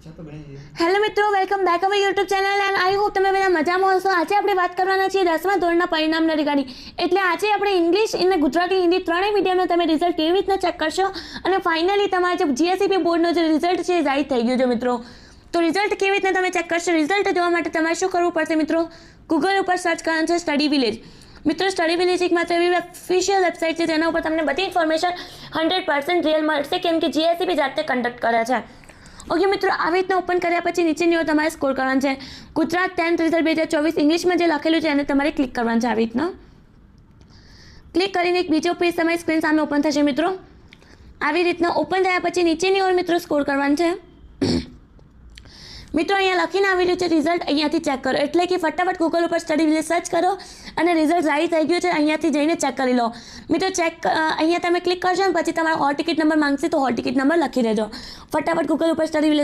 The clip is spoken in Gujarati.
હેલો મિત્રો, welcome back our YouTube channel and I hope તમે બધા મજામાં હશો. આજે આપણે વાત કરવાના છીએ 10મા ધોરણના પરિણામના રિગાર્ડિંગ. એટલે આજે આપણે ઇંગ્લિશ અને ગુજરાતી હિન્દી ત્રણેય મીડિયમનો તમે રિઝલ્ટ કેવી રીતના ચેક કરશો અને ફાઇનલી તમારા જે જીએસઈબી બોર્ડનો જે રિઝલ્ટ છે એ જાહેર થઈ ગયું છે મિત્રો. તો રિઝલ્ટ કેવી રીતના તમે ચેક કરશો? રિઝલ્ટ જોવા માટે તમારે શું કરવું પડશે મિત્રો? ગૂગલ ઉપર સર્ચ કરવાનું છે સ્ટડી વિલેજ. મિત્રો, સ્ટડી વિલેજ એક માત્ર એવી ઓફિશિયલ વેબસાઇટ છે જેના ઉપર તમને બધી ઇન્ફોર્મેશન 100% રિયલ મળશે, કેમ કે જીએસઈબી જાતે કન્ડક્ટ કરે છે. ઓકે મિત્રો, આવી રીતના ઓપન કર્યા પછી નીચેની ઓર તમારે સ્કોર કરવાનું છે. ગુજરાત 10th રિઝલ્ટ 2024 ઇંગ્લિશમાં જે લખેલું છે એને તમારે ક્લિક કરવાનું છે. આવી રીતના ક્લિક કરીને એક બીજો પેજ તમારી સ્ક્રીન સામે ઓપન થશે મિત્રો. આવી રીતના ઓપન થયા પછી નીચેની ઓર મિત્રો સ્કોર કરવાનું છે. મિત્રો, અહીંયા લખીને આવેલું છે રિઝલ્ટ, અહીંયાથી ચેક કરો. એટલે કે ફટાફટ ગૂગલ ઉપર સ્ટડી વિલેજ સર્ચ કરો અને રિઝલ્ટ જાહેર થઈ ગયું છે અહીંયાથી જઈને ચેક કરી લો મિત્રો. અહીંયા તમે ક્લિક કરશો ને પછી તમારો હોલ ટિકિટ નંબર માંગશે તો હોલ ટિકિટ નંબર લખી દેજો. ફટાફટ ગૂગલ ઉપર સ્ટડી વિલેજ